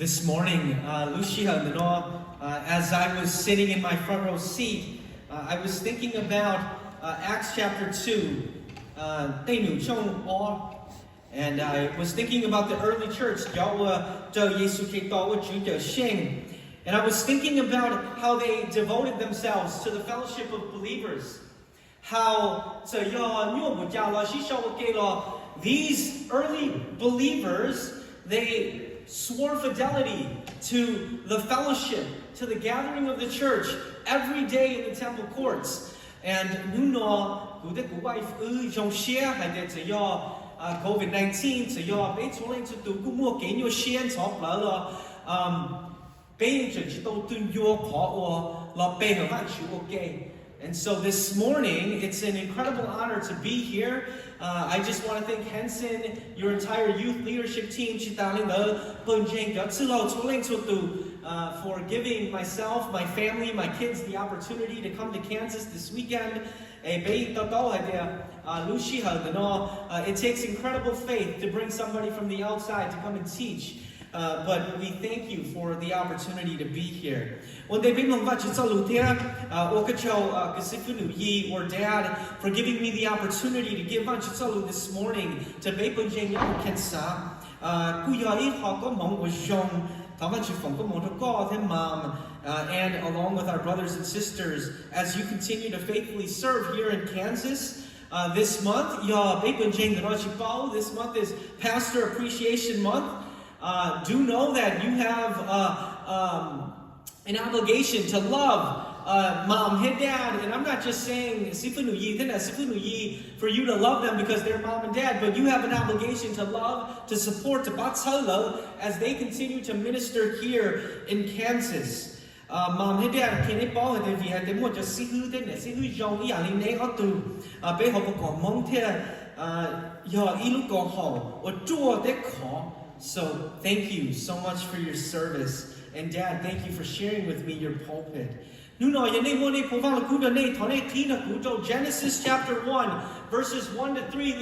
This morning, as I was sitting in my front row seat, I was thinking about Acts chapter 2, and I was thinking about the early church, and I was thinking about how they devoted themselves to the fellowship of believers. How these early believers, they swore fidelity to the fellowship, to the gathering of the church every day in the temple courts. And COVID-19 And so this morning, it's an incredible honor to be here. I just want to thank Henson, your entire youth leadership team, for giving myself, my family, my kids the opportunity to come to Kansas this weekend. It takes incredible faith to bring somebody from the outside to come and teach. But we thank you for the opportunity to be here. Or Dad, for giving me the opportunity to give this morning to and along with our brothers and sisters, as you continue to faithfully serve here in Kansas. This month, this month is Pastor Appreciation Month. Do know that you have an obligation to love mom and dad, and I'm not just saying for you to love them because they're mom and dad, but you have an obligation to love, to support, as they continue to minister here in Kansas. Mom and dad So thank you so much for your service. And Dad, thank you for sharing with me your pulpit. Genesis chapter 1, verses 1 to 3.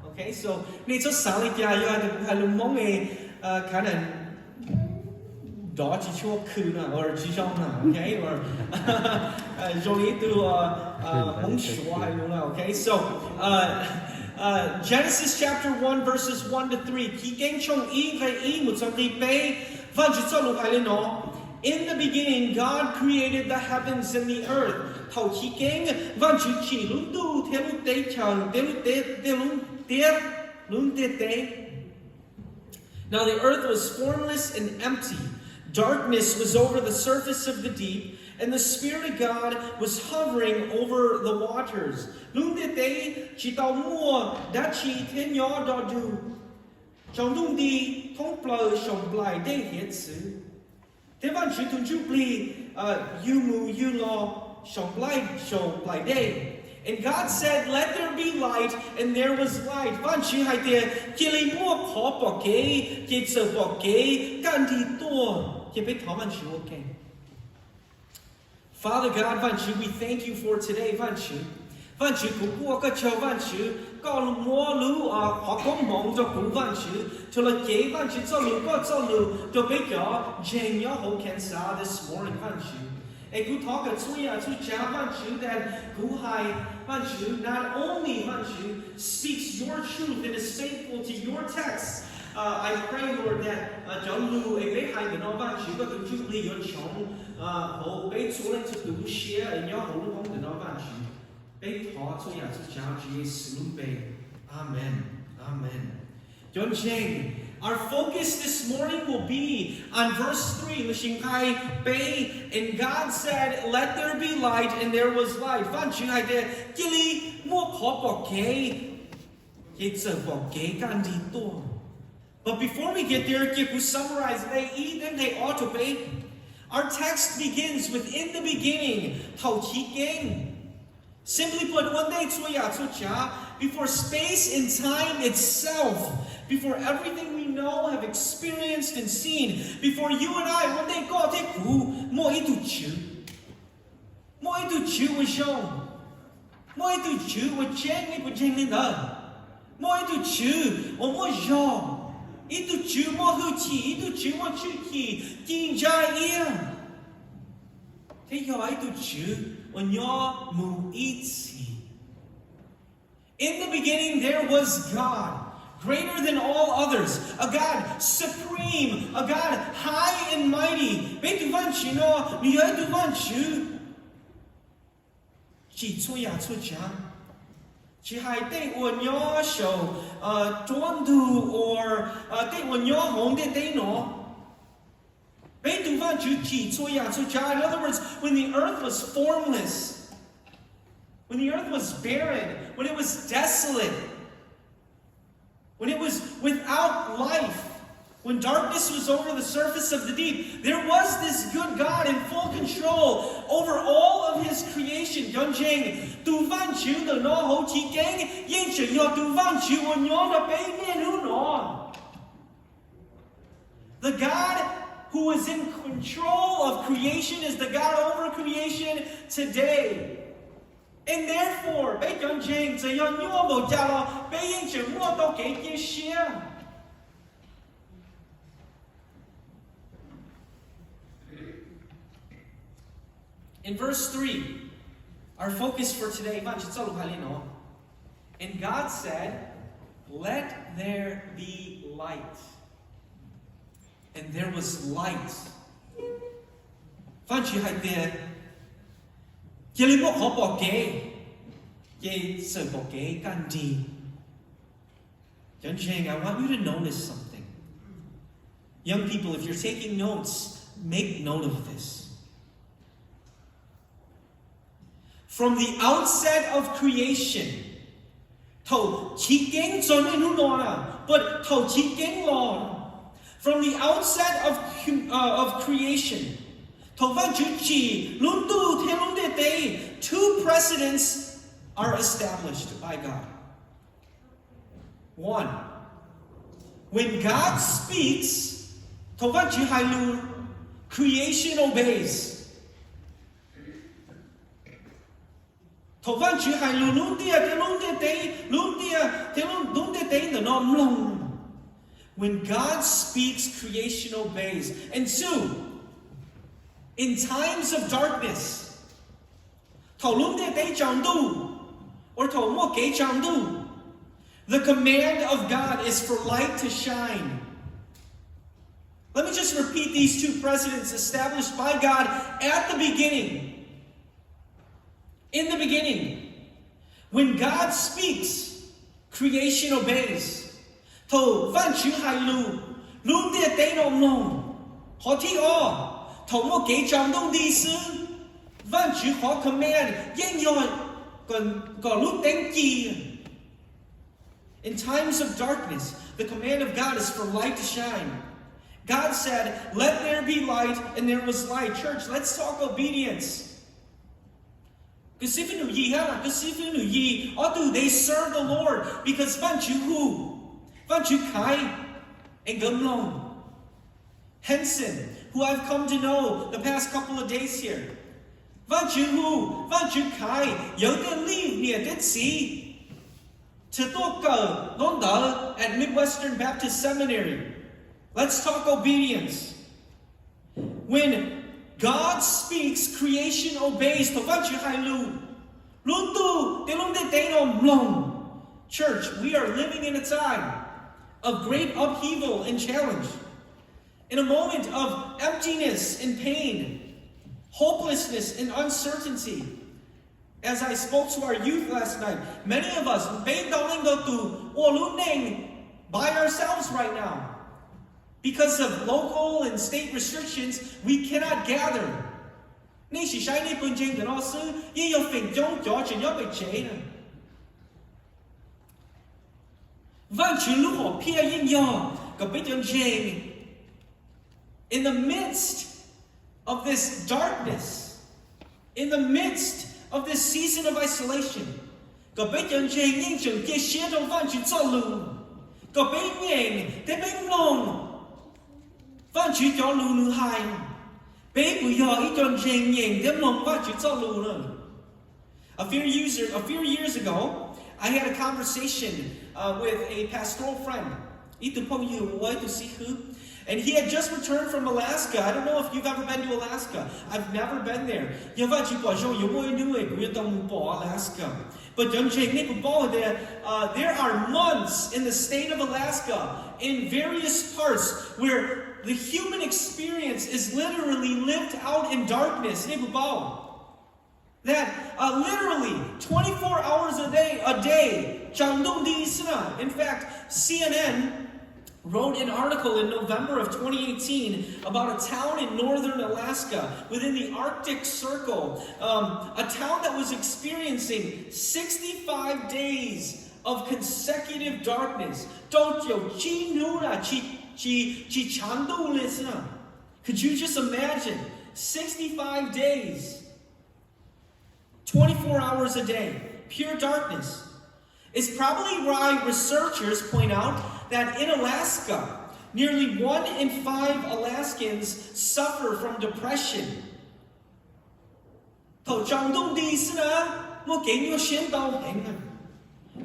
Okay, so kind of dodgy or okay, or okay, so Genesis chapter 1 verses 1 to 3. In the beginning, God created the heavens and the earth. Now the earth was formless and empty. Darkness was over the surface of the deep, and the Spirit of God was hovering over the waters. And God said, "Let there be light," and there was light. Father God, we thank you for today. This morning, that not only speaks your truth and is faithful to your text. I pray, Lord, that Amen. Amen. Our focus this morning will be on verse 3. And God said, "Let there be light," and there was light. But before we get there, we summarize. Our text begins with "in the beginning." Simply put, before space and time itself, before everything we know, have experienced and seen, before you and I, one day God take who more into you. More into you was shown. More into you was Jane more into you or more young. Into you more hoochie, into you more chuki, King Jai ear. Take your eye to you when your moo eats. In the beginning there was God, greater than all others, a God supreme, a God high and mighty. Chỉ hay tây uốn nhỏ sầu trốn du or tây uốn nhỏ hồng tây nó. In other words, when the earth was formless, when the earth was barren, when it was desolate, when it was without life, when darkness was over the surface of the deep, there was this good God in full control over all of His creation. The God who is in control of creation is the God over creation today. And therefore, in verse 3, our focus for today, and God said, "Let there be light." And there was light. I want you to notice something. Young people, if you're taking notes, make note of this. From the outset of creation, from the outset of creation, two precedents are established by God. One, when God speaks, creation obeys. When God speaks, creation obeys. And two, in times of darkness, the command of God is for light to shine. Let me just repeat these two precedents established by God at the beginning. In the beginning, when God speaks, creation obeys. In times of darkness, the command of God is for light to shine. God said, "Let there be light," and there was light. Church, let's talk obedience. They serve the Lord because Henson, who I've come to know the past couple of days here. At Midwestern Baptist Seminary. Let's talk obedience. When God speaks, creation obeys. Church, we are living in a time of great upheaval and challenge. In a moment of emptiness and pain, hopelessness and uncertainty. As I spoke to our youth last night, many of us by ourselves right now. Because of local and state restrictions, we cannot gather. In the midst of this darkness, in the midst of this season of isolation, Có bé chân chênh nhưng chẳng kia xế trong văn chữ cho lù. Có bé nhện, thế bé nông. Văn chữ cho lù nữ hai. Bé bùi hò ý chân chênh nhện, thế nông văn chữ cho lù nữa. A few years ago, I had a conversation with a pastoral friend. And he had just returned from Alaska. I don't know if you've ever been to Alaska. I've never been there. Alaska. But there are months in the state of Alaska, in various parts, where the human experience is literally lived out in darkness. That literally 24 hours a day. In fact, CNN wrote an article in November of 2018 about a town in northern Alaska within the Arctic Circle, a town that was experiencing 65 days of consecutive darkness. Could you just imagine 65 days, 24 hours a day, pure darkness? It's probably why researchers point out that in Alaska, nearly 1 in 5 Alaskans suffer from depression.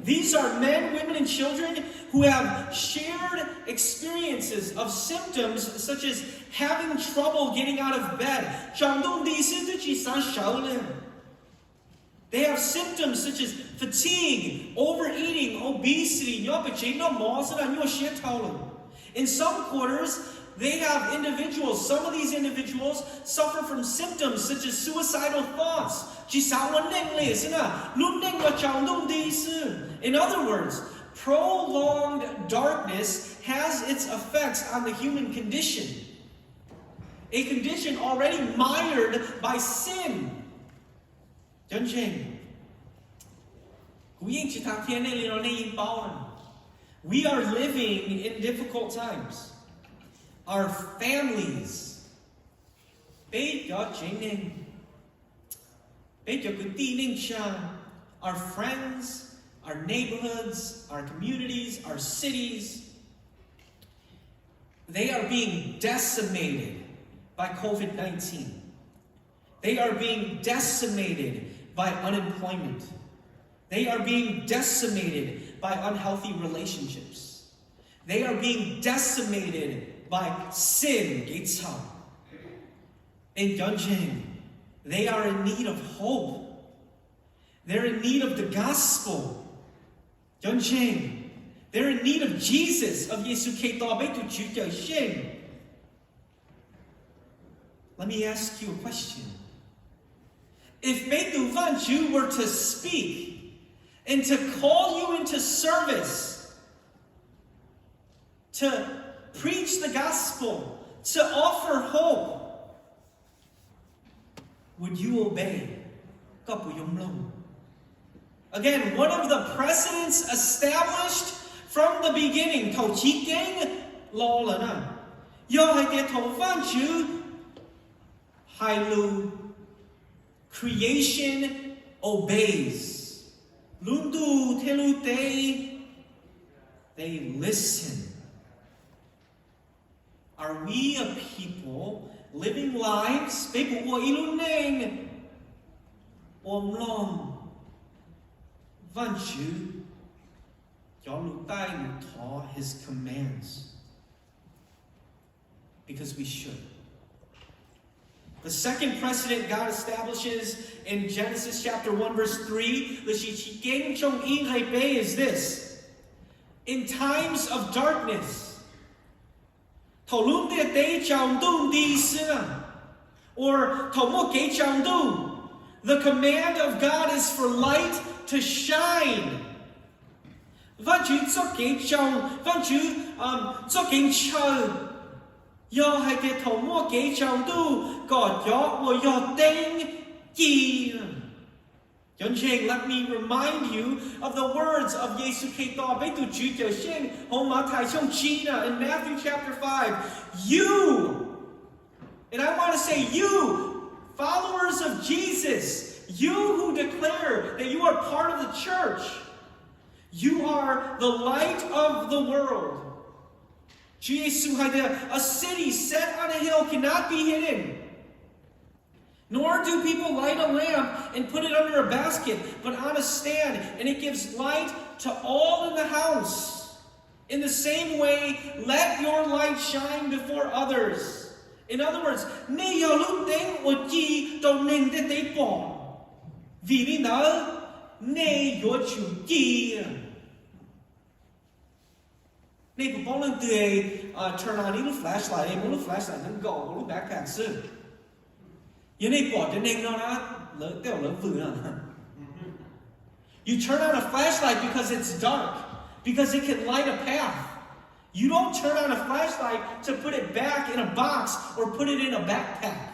These are men, women, and children who have shared experiences of symptoms such as having trouble getting out of bed. They have symptoms such as fatigue, overeating, obesity. In some quarters, they have individuals, some of these individuals suffer from symptoms such as suicidal thoughts. In other words, prolonged darkness has its effects on the human condition. A condition already mired by sin. We are living in difficult times. Our families, our friends, our neighborhoods, our communities, our cities, they are being decimated by COVID-19. They are being decimated by unemployment. They are being decimated by unhealthy relationships. They are being decimated by sin. They are in need of hope. They're in need of the gospel. They're in need of Jesus, of Let me ask you a question. If Metu Vanchu were to speak and to call you into service, to preach the gospel, to offer hope, would you obey? Again, one of the precedents established from the beginning, creation obeys. Lundu telute, they listen. Are we a people living lives? His commands. Because we should. The second precedent God establishes in Genesis chapter 1 verse 3 is this. In times of darkness, or the command of God is for light to shine. Let me remind you of the words of Yesu in Matthew chapter 5. You, and I want to say you, followers of Jesus, You who declare that you are part of the church, you are the light of the world. A city set on a hill cannot be hidden. Nor do people light a lamp and put it under a basket, but on a stand, and it gives light to all in the house. In the same way, let your light shine before others. In other words, vì vì nỡ nê yo chủ chi. Nê của bóng lên turn on những flashlight, một lúc flashlight nó gõ, một lúc backpack sư. You turn on a flashlight because it's dark, because it can light a path. You don't turn on a flashlight to put it back in a box or put it in a backpack.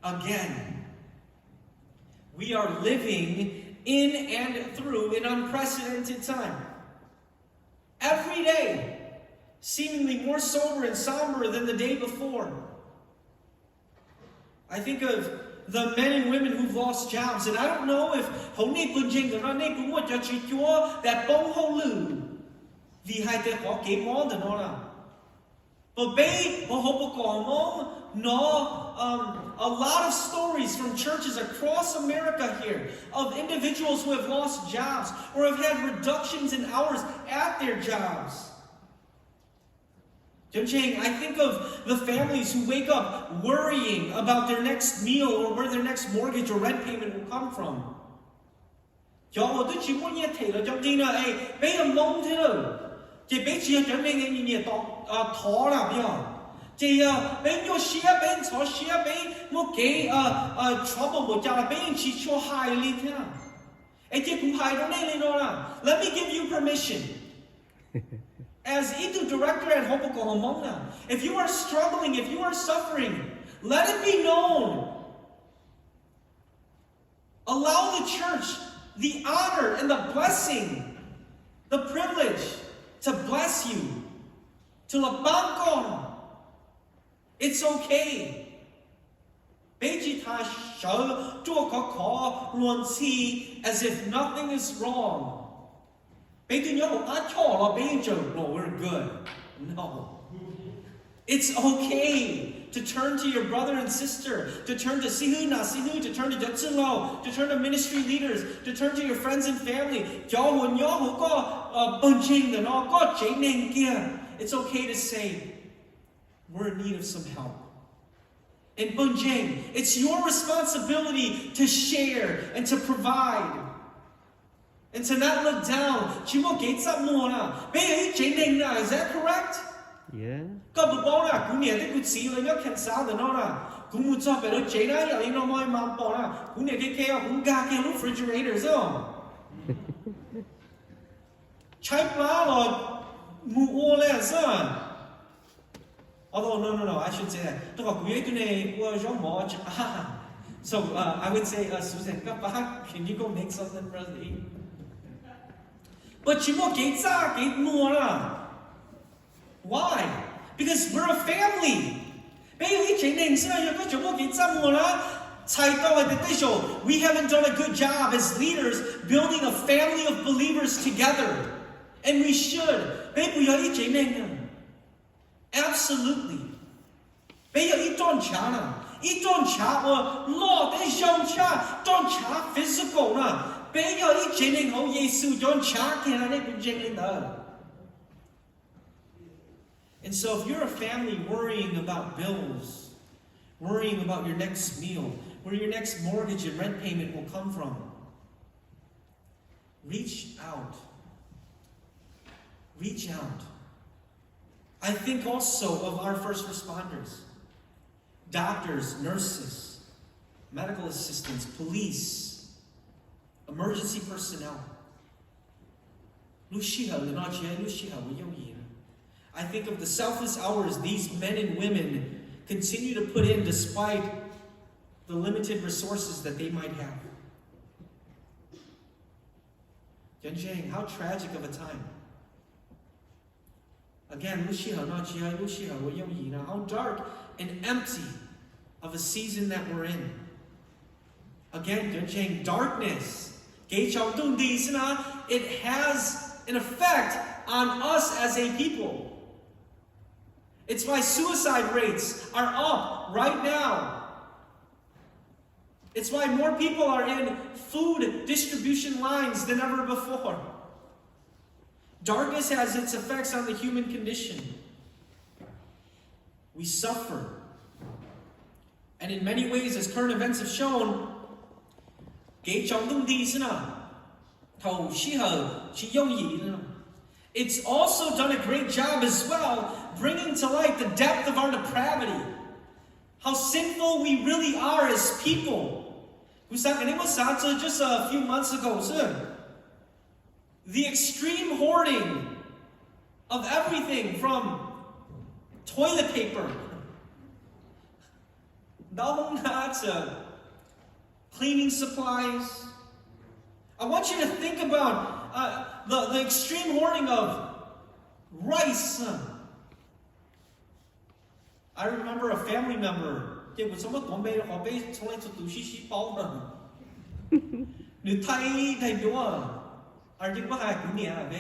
Again, we are living in and through an unprecedented time. Every day, seemingly more sober and somber than the day before. I think of the men and women who've lost jobs, and I don't know if that bông hô lử vì hai tên có kế món thì nó là. But a lot of stories from churches across America here of individuals who have lost jobs or have had reductions in hours at their jobs. I think of the families who wake up worrying about their next meal or where their next mortgage or rent payment will come from. Let me give you permission. As Itu director at Hopoko Hmong, if you are struggling, if you are suffering, let it be known. Allow the church the honor and the blessing, the privilege to bless you, to labangkon. It's okay. As if nothing is wrong. We're good. No. It's okay to turn to your brother and sister, to turn to sihu na sihu, to turn to jatsulo, to turn to ministry leaders, to turn to your friends and family. It's okay to say, we're in need of some help. And Bunjing, it's your responsibility to share and to provide. And to not look down. Is that correct? Yeah. Refrigerators. Although, no, I shouldn't say that. So I would say, Susan, can you go make something for us to eat? But why? Because we're a family. We haven't done a good job as leaders building a family of believers together. And we should. Absolutely. Physical. And so if you're a family worrying about bills, worrying about your next meal, where your next mortgage and rent payment will come from, reach out. Reach out. I think also of our first responders, doctors, nurses, medical assistants, police, emergency personnel. I think of the selfless hours these men and women continue to put in despite the limited resources that they might have. How tragic of a time. Again, how dark and empty of a season that we're in. Again, darkness. It has an effect on us as a people. It's why suicide rates are up right now. It's why more people are in food distribution lines than ever before. Darkness has its effects on the human condition. We suffer. And in many ways, as current events have shown, it's also done a great job as well, bringing to light the depth of our depravity. How sinful we really are as people. Just a few months ago, the extreme hoarding of everything from toilet paper, to cleaning supplies. I want you to think about the extreme hoarding of rice. I remember a family member.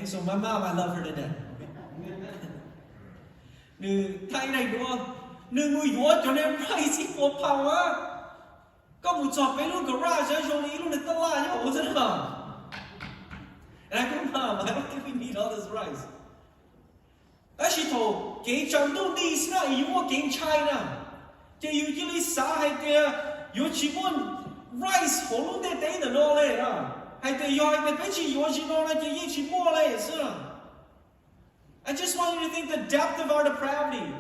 So my mom, I love her to death. And I go, Mom, I don't think we need all this rice. She told, you China. You usually rice, I just want you to think the depth of our depravity.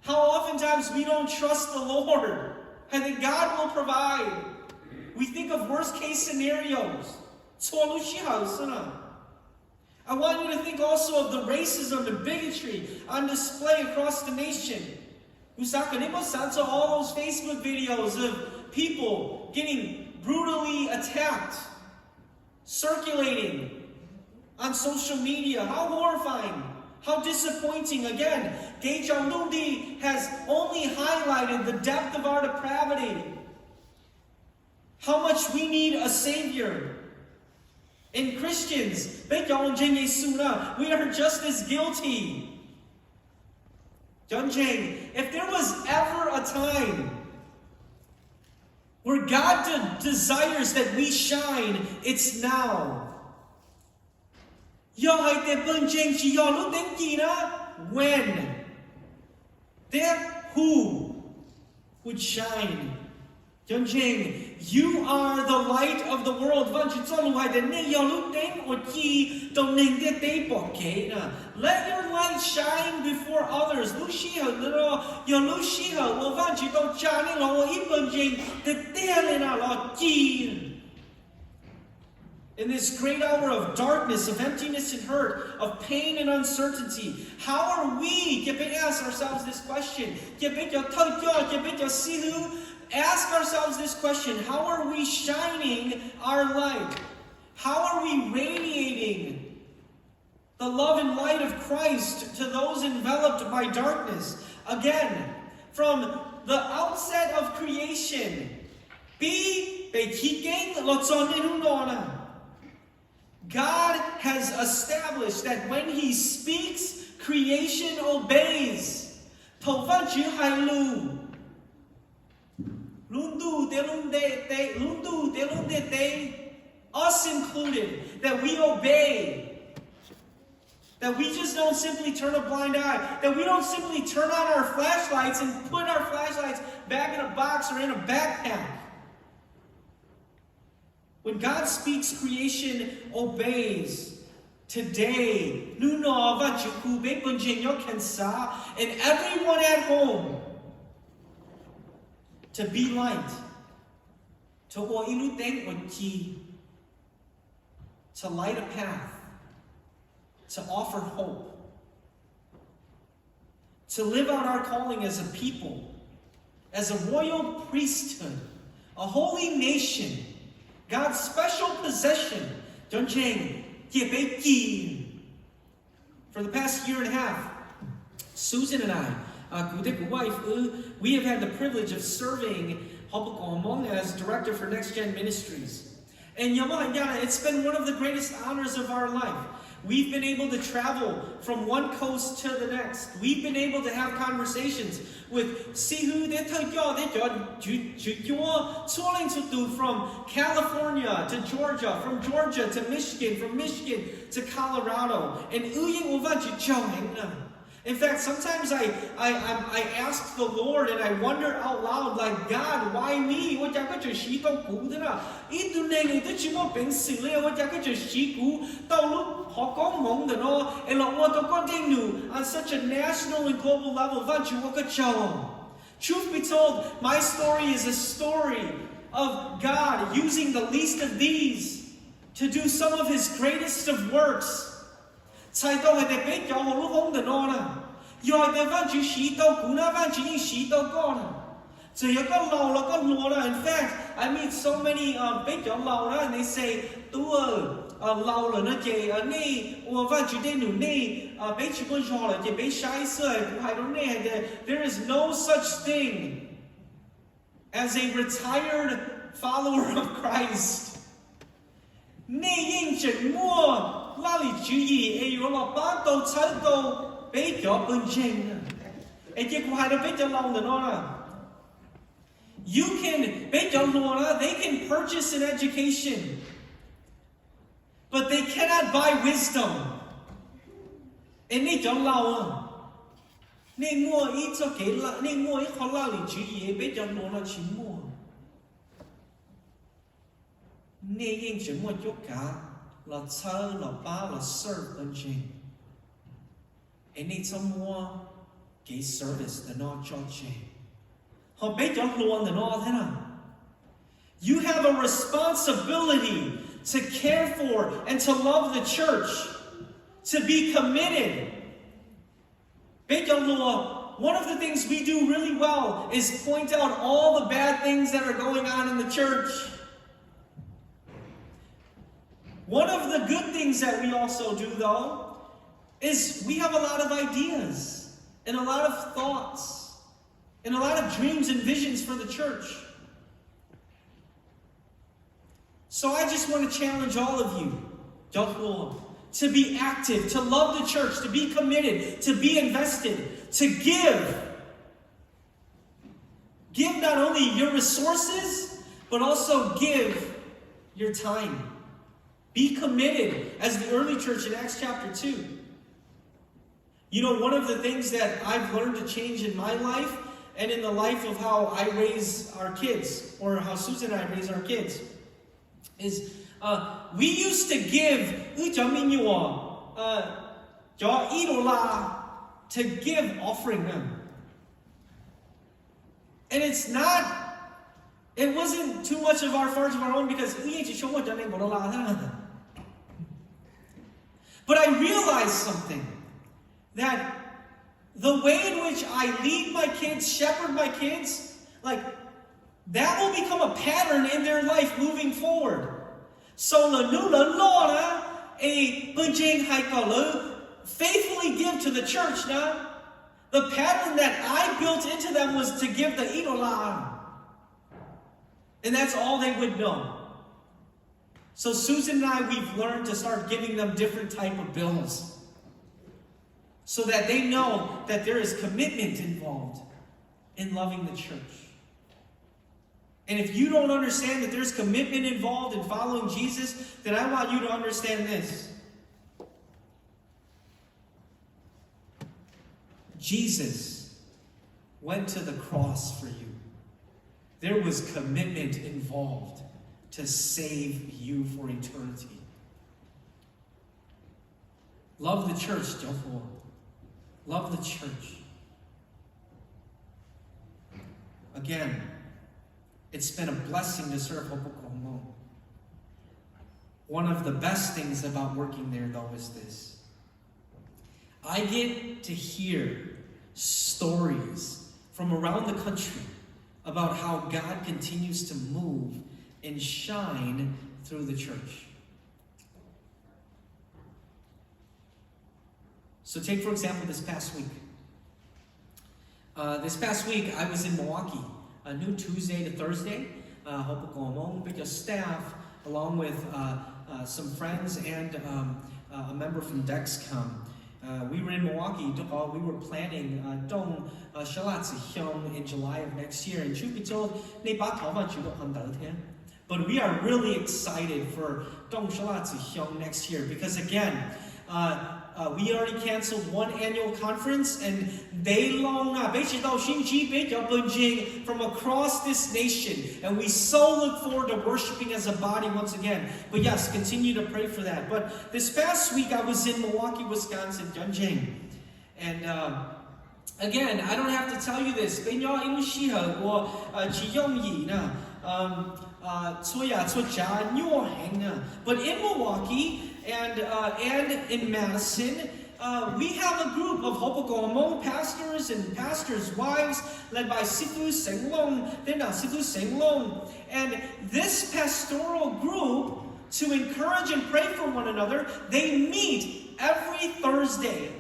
How oftentimes we don't trust the Lord. And that God will provide. We think of worst case scenarios. I want you to think also of the racism and bigotry on display across the nation. All those Facebook videos of people getting brutally attacked, circulating on social media. How horrifying. How disappointing. Again, Gay Nundi has only highlighted the depth of our depravity. How much we need a Savior. And Christians, we are just as guilty. If there was ever a time where God desires that we shine, it's now. When? There who would shine? You are the light of the world. Let your light shine before others. In this great hour of darkness, of emptiness and hurt, of pain and uncertainty, how are we? Ask ourselves this question. Ask ourselves this question. How are we shining our light? How are we radiating the love and light of Christ to those enveloped by darkness? Again, from the outset of creation, God has established that when He speaks, creation obeys. Us included, that we obey. That we just don't simply turn a blind eye. That we don't simply turn on our flashlights and put our flashlights back in a box or in a backpack. When God speaks, creation obeys. Today, and everyone at home, to be light, to light a path, to offer hope, to live out our calling as a people, as a royal priesthood, a holy nation, God's special possession. For the past year and a half, Susan and I, wife, we have had the privilege of serving Hmong as director for Next Gen Ministries. And it's been one of the greatest honors of our life. We've been able to travel from one coast to the next. We've been able to have conversations with from California to Georgia, from Georgia to Michigan, from Michigan to Colorado. And in fact, sometimes I ask the Lord and I wonder out loud, like, God, why me? On such a national and global level. Truth be told, my story is a story of God using the least of these to do some of His greatest of works. In fact, I meet so many and they say, there is no such thing as a retired follower of Christ. You can, they can purchase an education, but they cannot buy wisdom. And they don't allow. Service the not you have a responsibility to care for and to love the church, to be committed. One of the things we do really well is point out all the bad things that are going on in the church. One of the good things that we also do, though, is we have a lot of ideas and a lot of thoughts and a lot of dreams and visions for the church. So I just want to challenge all of you, to be active, to love the church, to be committed, to be invested, to give. Give not only your resources, but also give your time. Be committed as the early church in Acts chapter 2. One of the things that I've learned to change in my life and in the life of how I raise our kids, or how Susan and I raise our kids, is we used to give to give offering them. And it wasn't too much of our farts of our own because but I realized something, that the way in which I lead my kids, shepherd my kids, that will become a pattern in their life moving forward. So faithfully give to the church now. The pattern that I built into them was to give the idola. And that's all they would know. So Susan and I, we've learned to start giving them different type of bills, so that they know that there is commitment involved in loving the church. And if you don't understand that there's commitment involved in following Jesus, then I want you to understand this. Jesus went to the cross for you. There was commitment involved to save you for eternity. Love the church, Jehovah. Love the church. Again, it's been a blessing to serve Hmong. One of the best things about working there, though, is this. I get to hear stories from around the country about how God continues to move and shine through the church. So take, for example, this past week. This past week, I was in Milwaukee, a new Tuesday to Thursday. With your staff, along with some friends and a member from Dexcom. We were in Milwaukee. We were planning Dong Shalatzi Hyung in July of next year. And truth be told, but we are really excited for Dong Shalatzi Hyung next year because again, we already canceled one annual conference and they long from across this nation. And we so look forward to worshiping as a body once again. But yes, continue to pray for that. But this past week I was in Milwaukee, Wisconsin, and again, I don't have to tell you this. But in Milwaukee and in Madison, we have a group of Hmong pastors and pastors' wives led by Sifu Senglong. And this pastoral group, to encourage and pray for one another, they meet every Thursday.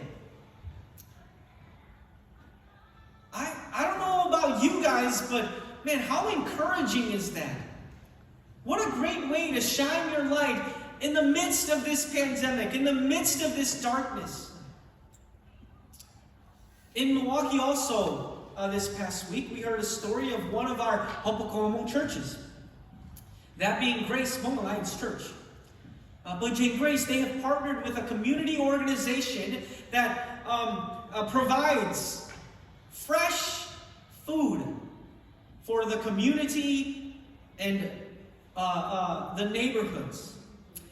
I don't know about you guys, but man, how encouraging is that? What a great way to shine your light in the midst of this pandemic, in the midst of this darkness. In Milwaukee also, this past week, we heard a story of one of our Hmong churches. That being Grace Hmong Alliance Church. But Jane Grace, they have partnered with a community organization that provides fresh food for the community and the neighborhoods.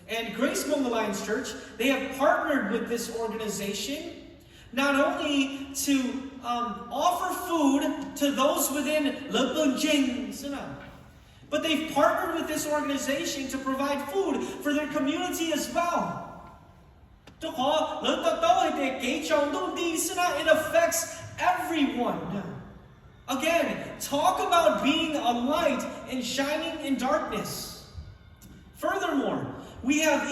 And Grace Hmong Alliance Church, they have partnered with this organization not only to offer food to those within Lubsuab, but they've partnered with this organization to provide food for their community as well. It affects everyone. Again, talk about being a light and shining in darkness. Furthermore, we have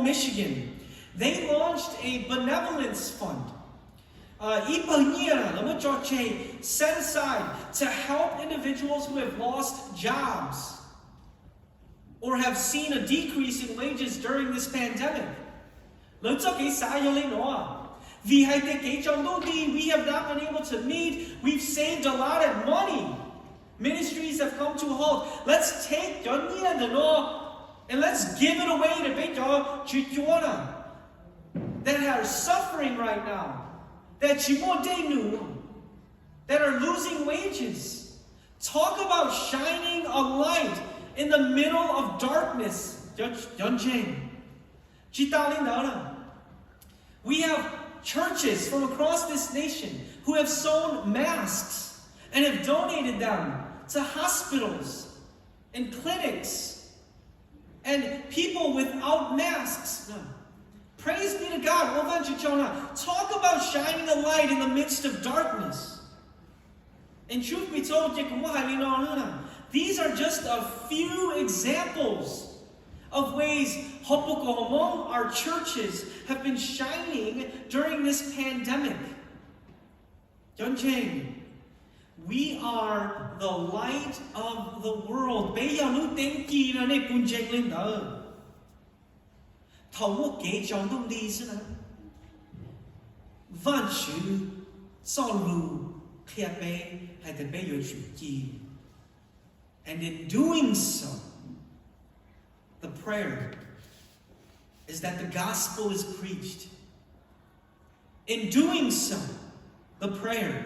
Michigan. They launched a benevolence fund. Set aside to help individuals who have lost jobs or have seen a decrease in wages during this pandemic. We have not been able to meet. We've saved a lot of money. Ministries have come to a halt. Let's take and let's give it away to that are suffering right now, that are losing wages. Talk about shining a light in the middle of darkness. We have churches from across this nation who have sewn masks and have donated them to hospitals and clinics and people without masks. Praise be to God. Talk about shining a light in the midst of darkness. And truth be told, these are just a few examples of ways our churches have been shining during this pandemic. We are the light of the world. And in doing so, the prayer is that the gospel is preached. In doing so, the prayer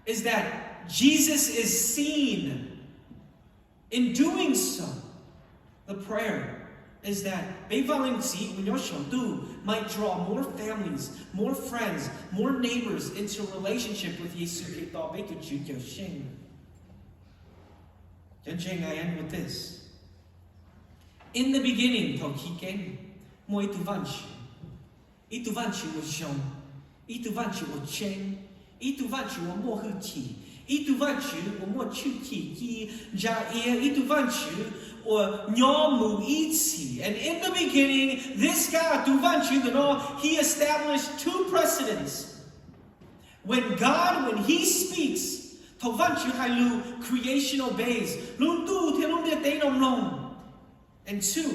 is that Jesus is seen. In doing so, the prayer is that might draw more families, more friends, more neighbors into relationship with Jesus. I end with this. In the beginning, and in the beginning, this God, he established two precedents. When He speaks, Thầu văn chữ hai lưu, creation obeys. Luôn tu theo luôn địa tế nông lòng. And two,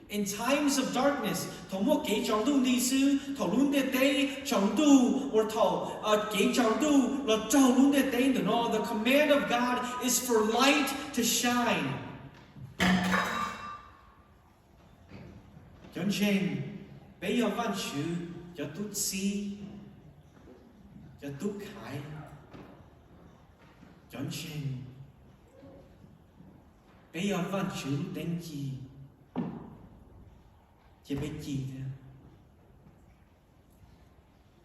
in times of darkness, thầu mua kế trọng tu đi sư, thầu luôn địa tế trọng tu, or thầu kế trọng tu, là trầu luôn địa tế nữa nó. The command of God is for light to shine. John James, bây giờ văn chữ, cho tút si, cho tút khải. John James, bây giờ văn chữ đến gì? Chỉ biết gì thôi.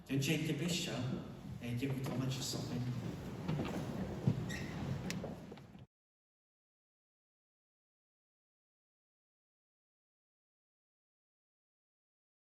John James chỉ biết sợ, để chỉ biết thằng văn chữ sống bên.